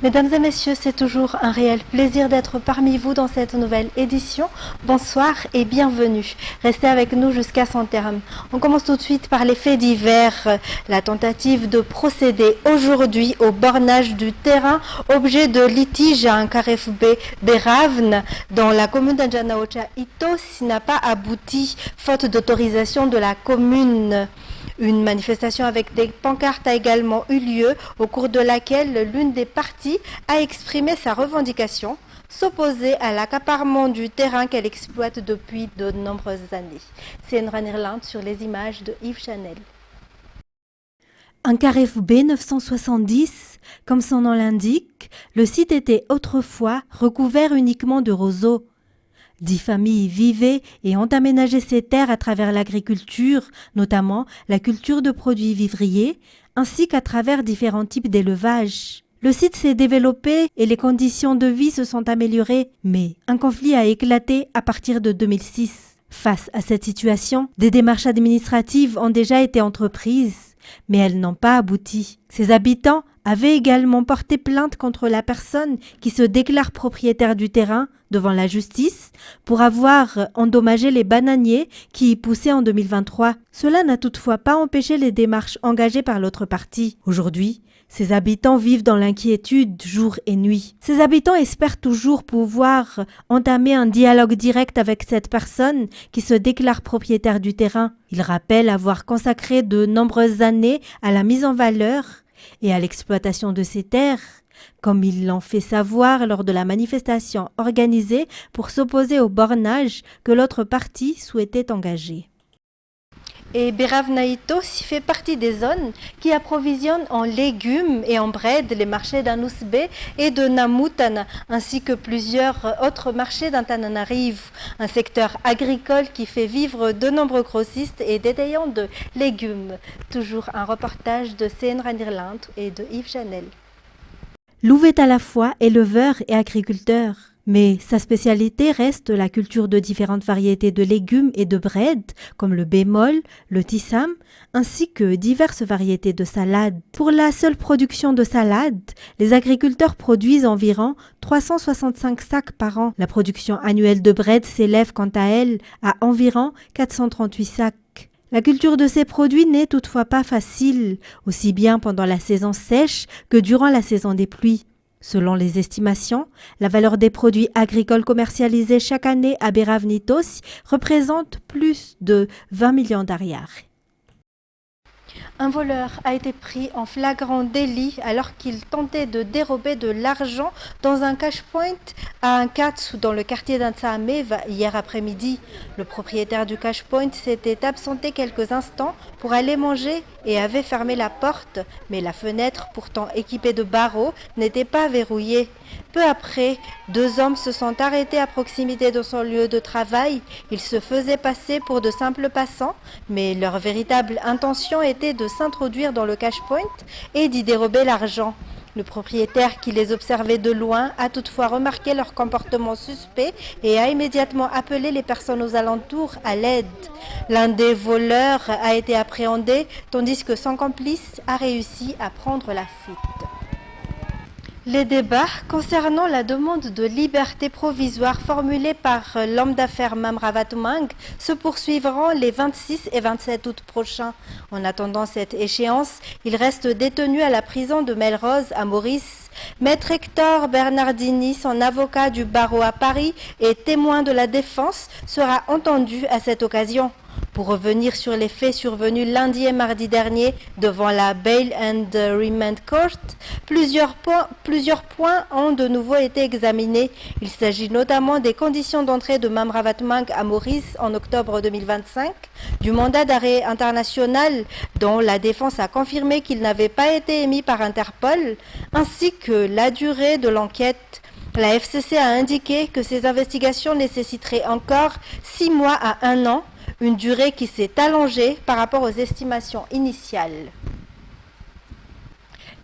Mesdames et messieurs, c'est toujours un réel plaisir d'être parmi vous dans cette nouvelle édition. Bonsoir et bienvenue. Restez avec nous jusqu'à son terme. On commence tout de suite par les faits divers. La tentative de procéder aujourd'hui au bornage du terrain, objet de litige à un Karefbe Beravn dans la commune d'Anjanaocha Itos, n'a pas abouti faute d'autorisation de la commune. Une manifestation avec des pancartes a également eu lieu, au cours de laquelle l'une des parties a exprimé sa revendication, s'opposer à l'accaparement du terrain qu'elle exploite depuis de nombreuses années. C'est une Irlande sur les images de Yves Chanel. Un Karefbe 970, comme son nom l'indique, le site était autrefois recouvert uniquement de roseaux. 10 familles vivaient et ont aménagé ces terres à travers l'agriculture, notamment la culture de produits vivriers, ainsi qu'à travers différents types d'élevage. Le site s'est développé et les conditions de vie se sont améliorées, mais un conflit a éclaté à partir de 2006. Face à cette situation, des démarches administratives ont déjà été entreprises, mais elles n'ont pas abouti. Ses habitants avaient également porté plainte contre la personne qui se déclare propriétaire du terrain devant la justice pour avoir endommagé les bananiers qui y poussaient en 2023. Cela n'a toutefois pas empêché les démarches engagées par l'autre partie. Aujourd'hui, ces habitants vivent dans l'inquiétude jour et nuit. Ces habitants espèrent toujours pouvoir entamer un dialogue direct avec cette personne qui se déclare propriétaire du terrain. Ils rappellent avoir consacré de nombreuses années à la mise en valeur et à l'exploitation de ces terres, comme ils l'ont fait savoir lors de la manifestation organisée pour s'opposer au bornage que l'autre partie souhaitait engager. Et Beravnaïtos fait partie des zones qui approvisionnent en légumes et en bread les marchés d'Anusbe et de Namutana, ainsi que plusieurs autres marchés d'Antananarive, un secteur agricole qui fait vivre de nombreux grossistes et détaillants de légumes. Toujours un reportage de CNRAN Irlande et de Yves Chanel. Louv est à la fois éleveur et agriculteur. Mais sa spécialité reste la culture de différentes variétés de légumes et de bread, comme le bémol, le tissam, ainsi que diverses variétés de salades. Pour la seule production de salades, les agriculteurs produisent environ 365 sacs par an. La production annuelle de bread s'élève quant à elle à environ 438 sacs. La culture de ces produits n'est toutefois pas facile, aussi bien pendant la saison sèche que durant la saison des pluies. Selon les estimations, la valeur des produits agricoles commercialisés chaque année à Beravnitos représente plus de 20 millions d'ariars. Un voleur a été pris en flagrant délit alors qu'il tentait de dérober de l'argent dans un cash point à Ankatsu dans le quartier d'Antsaameva hier après-midi. Le propriétaire du cash point s'était absenté quelques instants pour aller manger et avait fermé la porte, mais la fenêtre, pourtant équipée de barreaux, n'était pas verrouillée. Peu après, 2 hommes se sont arrêtés à proximité de son lieu de travail. Ils se faisaient passer pour de simples passants, mais leur véritable intention était de s'introduire dans le cash point et d'y dérober l'argent. Le propriétaire qui les observait de loin a toutefois remarqué leur comportement suspect et a immédiatement appelé les personnes aux alentours à l'aide. L'un des voleurs a été appréhendé tandis que son complice a réussi à prendre la fuite. Les débats concernant la demande de liberté provisoire formulée par l'homme d'affaires Mamravatumang se poursuivront les 26 et 27 août prochains. En attendant cette échéance, il reste détenu à la prison de Melrose à Maurice. Maître Hector Bernardini, son avocat du barreau à Paris et témoin de la défense, sera entendu à cette occasion. Pour revenir sur les faits survenus lundi et mardi dernier devant la Bail and Remand Court, plusieurs points ont de nouveau été examinés. Il s'agit notamment des conditions d'entrée de Mamravatumang à Maurice en octobre 2025, du mandat d'arrêt international dont la défense a confirmé qu'il n'avait pas été émis par Interpol, ainsi que la durée de l'enquête. La FCC a indiqué que ces investigations nécessiteraient encore 6 mois à 1 an, une durée qui s'est allongée par rapport aux estimations initiales.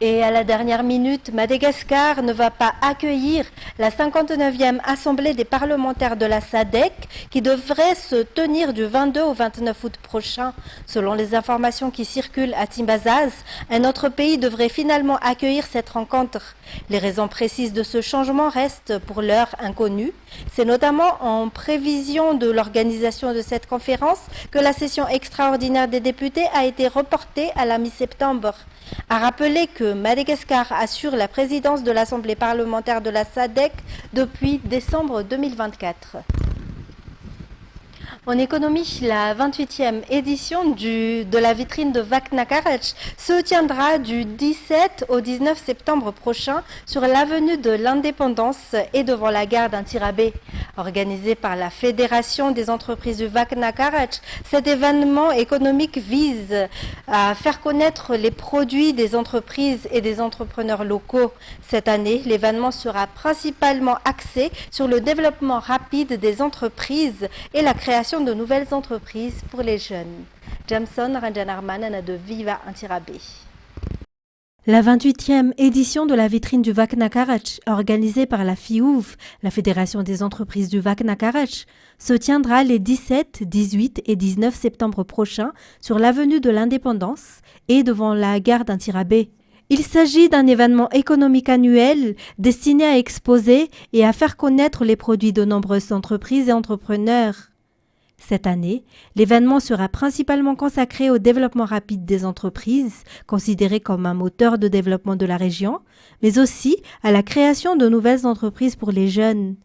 Et à la dernière minute, Madagascar ne va pas accueillir la 59e Assemblée des parlementaires de la SADC qui devrait se tenir du 22 au 29 août prochain. Selon les informations qui circulent à Timbazaz, un autre pays devrait finalement accueillir cette rencontre. Les raisons précises de ce changement restent pour l'heure inconnues. C'est notamment en prévision de l'organisation de cette conférence que la session extraordinaire des députés a été reportée à la mi-septembre. À rappeler que Madagascar assure la présidence de l'Assemblée parlementaire de la SADC depuis décembre 2024. En économie, la 28e édition de la vitrine de Vaknakarach se tiendra du 17 au 19 septembre prochain sur l'avenue de l'Indépendance et devant la gare d'Antirabé. Organisé par la Fédération des entreprises du Vaknakarach, cet événement économique vise à faire connaître les produits des entreprises et des entrepreneurs locaux. Cette année, l'événement sera principalement axé sur le développement rapide des entreprises et la création de nouvelles entreprises pour les jeunes. Jamson Ranjanarman de Viva Antirabé. La 28e édition de la vitrine du Vaknakarach, organisée par la FIOUV, la Fédération des entreprises du Vaknakarach, se tiendra les 17, 18 et 19 septembre prochains sur l'avenue de l'Indépendance et devant la gare d'Antirabé. Il s'agit d'un événement économique annuel destiné à exposer et à faire connaître les produits de nombreuses entreprises et entrepreneurs. Cette année, l'événement sera principalement consacré au développement rapide des entreprises, considéré comme un moteur de développement de la région, mais aussi à la création de nouvelles entreprises pour les jeunes.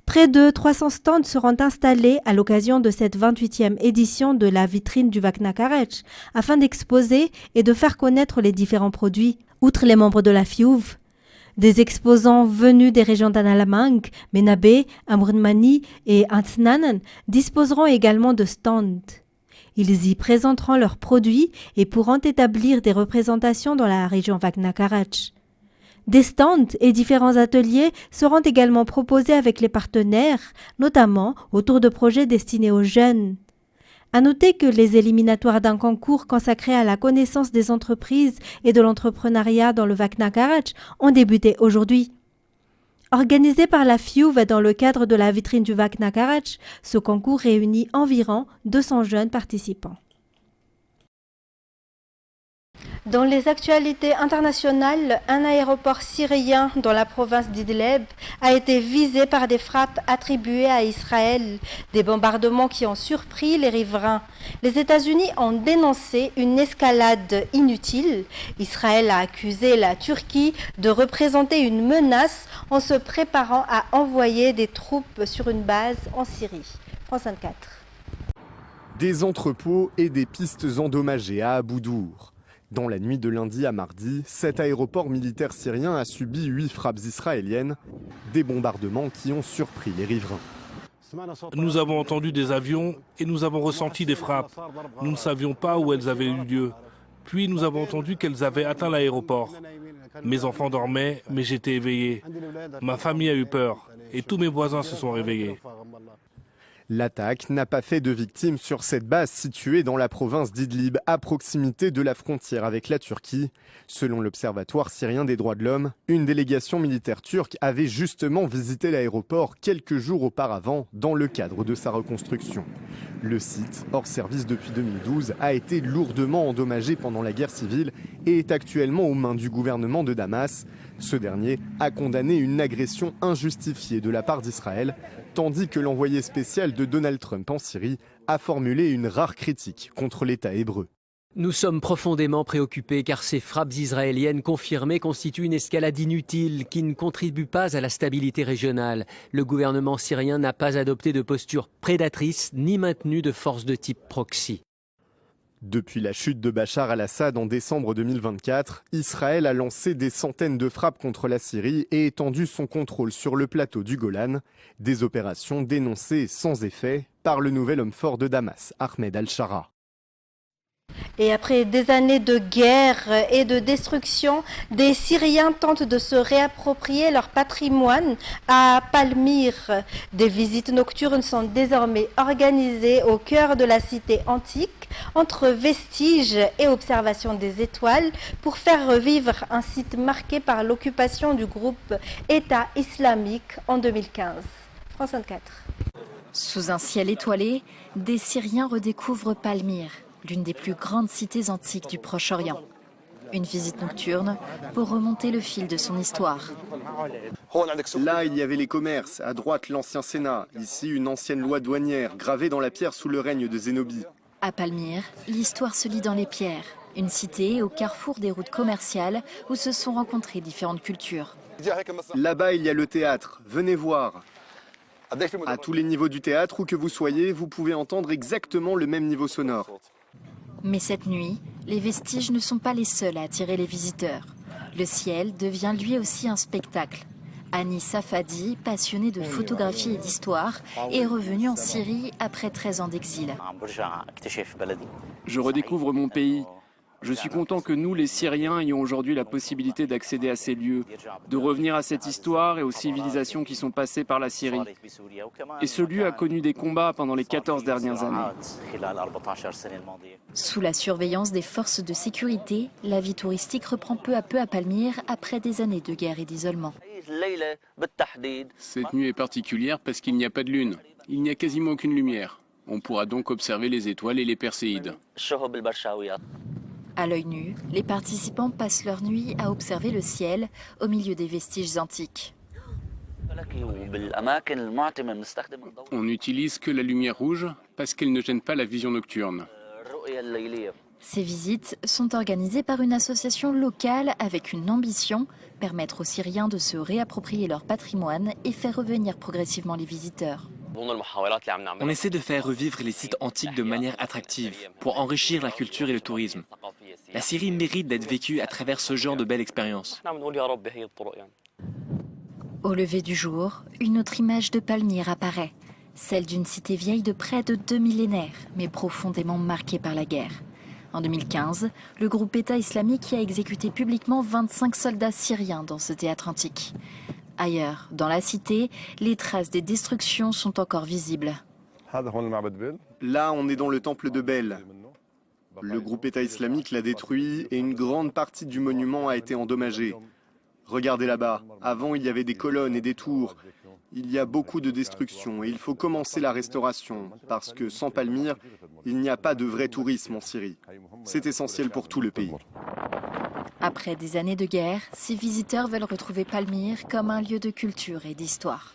Près de 300 stands seront installés à l'occasion de cette 28e édition de la vitrine du Vaknakarach afin d'exposer et de faire connaître les différents produits. Outre les membres de la FIOUV, des exposants venus des régions d'Analamang, Menabe, Amrunmani et Antsnanan disposeront également de stands. Ils y présenteront leurs produits et pourront établir des représentations dans la région Vaknakarach. Des stands et différents ateliers seront également proposés avec les partenaires, notamment autour de projets destinés aux jeunes. À noter que les éliminatoires d'un concours consacré à la connaissance des entreprises et de l'entrepreneuriat dans le Vaknakarach ont débuté aujourd'hui. Organisé par la FIOUV dans le cadre de la vitrine du Vaknakarach, ce concours réunit environ 200 jeunes participants. Dans les actualités internationales, un aéroport syrien dans la province d'Idlib a été visé par des frappes attribuées à Israël, des bombardements qui ont surpris les riverains. Les États-Unis ont dénoncé une escalade inutile. Israël a accusé la Turquie de représenter une menace en se préparant à envoyer des troupes sur une base en Syrie. France 24. Des entrepôts et des pistes endommagées à Abu Dour. Dans la nuit de lundi à mardi, cet aéroport militaire syrien a subi 8 frappes israéliennes, des bombardements qui ont surpris les riverains. Nous avons entendu des avions et nous avons ressenti des frappes. Nous ne savions pas où elles avaient eu lieu. Puis nous avons entendu qu'elles avaient atteint l'aéroport. Mes enfants dormaient, mais j'étais éveillé. Ma famille a eu peur et tous mes voisins se sont réveillés. L'attaque n'a pas fait de victimes sur cette base située dans la province d'Idlib, à proximité de la frontière avec la Turquie. Selon l'Observatoire syrien des droits de l'homme, une délégation militaire turque avait justement visité l'aéroport quelques jours auparavant dans le cadre de sa reconstruction. Le site, hors service depuis 2012, a été lourdement endommagé pendant la guerre civile et est actuellement aux mains du gouvernement de Damas. Ce dernier a condamné une agression injustifiée de la part d'Israël, tandis que l'envoyé spécial de Donald Trump en Syrie a formulé une rare critique contre l'État hébreu. Nous sommes profondément préoccupés car ces frappes israéliennes confirmées constituent une escalade inutile qui ne contribue pas à la stabilité régionale. Le gouvernement syrien n'a pas adopté de posture prédatrice ni maintenu de forces de type proxy. Depuis la chute de Bachar al-Assad en décembre 2024, Israël a lancé des centaines de frappes contre la Syrie et étendu son contrôle sur le plateau du Golan. Des opérations dénoncées sans effet par le nouvel homme fort de Damas, Ahmed al-Shara. Et après des années de guerre et de destruction, des Syriens tentent de se réapproprier leur patrimoine à Palmyre. Des visites nocturnes sont désormais organisées au cœur de la cité antique, entre vestiges et observation des étoiles, pour faire revivre un site marqué par l'occupation du groupe État islamique en 2015. France 24. Sous un ciel étoilé, des Syriens redécouvrent Palmyre, l'une des plus grandes cités antiques du Proche-Orient. Une visite nocturne pour remonter le fil de son histoire. Là, il y avait les commerces, à droite l'ancien Sénat, ici une ancienne loi douanière gravée dans la pierre sous le règne de Zénobie. À Palmyre, l'histoire se lit dans les pierres. Une cité au carrefour des routes commerciales où se sont rencontrées différentes cultures. Là-bas, il y a le théâtre, venez voir. À tous les niveaux du théâtre, où que vous soyez, vous pouvez entendre exactement le même niveau sonore. Mais cette nuit, les vestiges ne sont pas les seuls à attirer les visiteurs. Le ciel devient lui aussi un spectacle. Annie Safadi, passionnée de photographie et d'histoire, est revenue en Syrie après 13 ans d'exil. Je redécouvre mon pays. Je suis content que nous, les Syriens, ayons aujourd'hui la possibilité d'accéder à ces lieux, de revenir à cette histoire et aux civilisations qui sont passées par la Syrie. Et ce lieu a connu des combats pendant les 14 dernières années. Sous la surveillance des forces de sécurité, la vie touristique reprend peu à peu à Palmyre après des années de guerre et d'isolement. Cette nuit est particulière parce qu'il n'y a pas de lune. Il n'y a quasiment aucune lumière. On pourra donc observer les étoiles et les perséides. À l'œil nu, les participants passent leur nuit à observer le ciel au milieu des vestiges antiques. On n'utilise que la lumière rouge parce qu'elle ne gêne pas la vision nocturne. Ces visites sont organisées par une association locale avec une ambition, permettre aux Syriens de se réapproprier leur patrimoine et faire revenir progressivement les visiteurs. On essaie de faire revivre les sites antiques de manière attractive pour enrichir la culture et le tourisme. La Syrie mérite d'être vécue à travers ce genre de belle expérience. Au lever du jour, une autre image de Palmyre apparaît, celle d'une cité vieille de près de 2 millénaires, mais profondément marquée par la guerre. En 2015, le groupe État islamique a exécuté publiquement 25 soldats syriens dans ce théâtre antique. Ailleurs, dans la cité, les traces des destructions sont encore visibles. Là, on est dans le temple de Bel. Le groupe État islamique l'a détruit et une grande partie du monument a été endommagée. Regardez là-bas, avant il y avait des colonnes et des tours. Il y a beaucoup de destruction et il faut commencer la restauration, parce que sans Palmyre, il n'y a pas de vrai tourisme en Syrie. C'est essentiel pour tout le pays. Après des années de guerre, ces visiteurs veulent retrouver Palmyre comme un lieu de culture et d'histoire.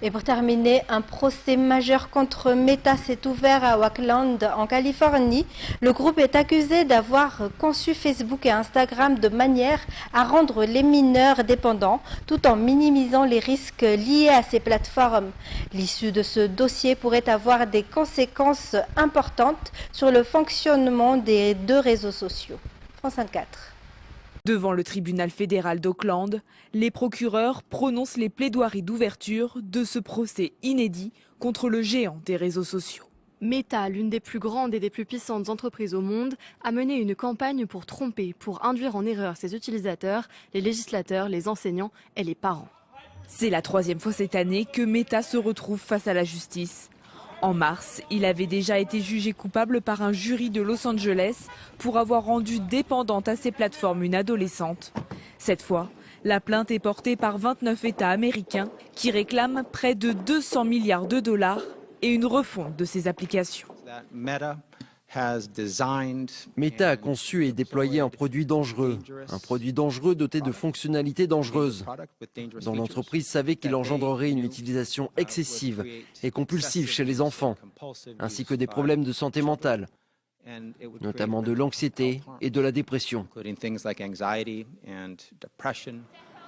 Et pour terminer, un procès majeur contre Meta s'est ouvert à Oakland, en Californie. Le groupe est accusé d'avoir conçu Facebook et Instagram de manière à rendre les mineurs dépendants, tout en minimisant les risques liés à ces plateformes. L'issue de ce dossier pourrait avoir des conséquences importantes sur le fonctionnement des deux réseaux sociaux. France 24. Devant le tribunal fédéral d'Auckland, les procureurs prononcent les plaidoiries d'ouverture de ce procès inédit contre le géant des réseaux sociaux. Meta, l'une des plus grandes et des plus puissantes entreprises au monde, a mené une campagne pour tromper, pour induire en erreur ses utilisateurs, les législateurs, les enseignants et les parents. C'est la 3e fois cette année que Meta se retrouve face à la justice. En mars, il avait déjà été jugé coupable par un jury de Los Angeles pour avoir rendu dépendante à ses plateformes une adolescente. Cette fois, la plainte est portée par 29 États américains qui réclament près de 200 milliards de dollars et une refonte de ses applications. Meta a conçu et déployé un produit dangereux doté de fonctionnalités dangereuses, dont l'entreprise savait qu'il engendrerait une utilisation excessive et compulsive chez les enfants, ainsi que des problèmes de santé mentale, notamment de l'anxiété et de la dépression.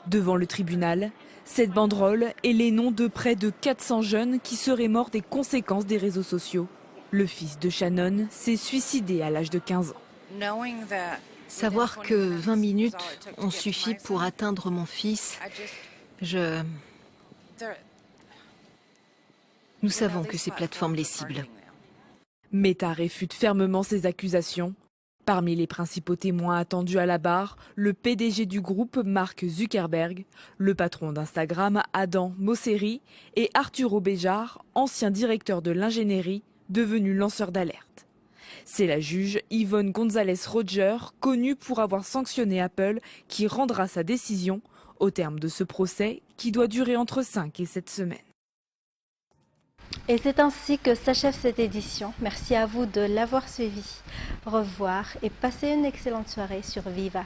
Devant le tribunal, cette banderole est les noms de près de 400 jeunes qui seraient morts des conséquences des réseaux sociaux. Le fils de Shannon s'est suicidé à l'âge de 15 ans. Savoir que 20 minutes ont suffi pour atteindre mon fils, Nous savons que ces plateformes les ciblent. Meta réfute fermement ces accusations. Parmi les principaux témoins attendus à la barre, le PDG du groupe Mark Zuckerberg, le patron d'Instagram Adam Mosseri et Arturo Béjar, ancien directeur de l'ingénierie, devenu lanceur d'alerte. C'est la juge Yvonne González-Roger, connue pour avoir sanctionné Apple, qui rendra sa décision au terme de ce procès qui doit durer entre 5 et 7 semaines. Et c'est ainsi que s'achève cette édition. Merci à vous de l'avoir suivi. Au revoir et passez une excellente soirée sur Viva.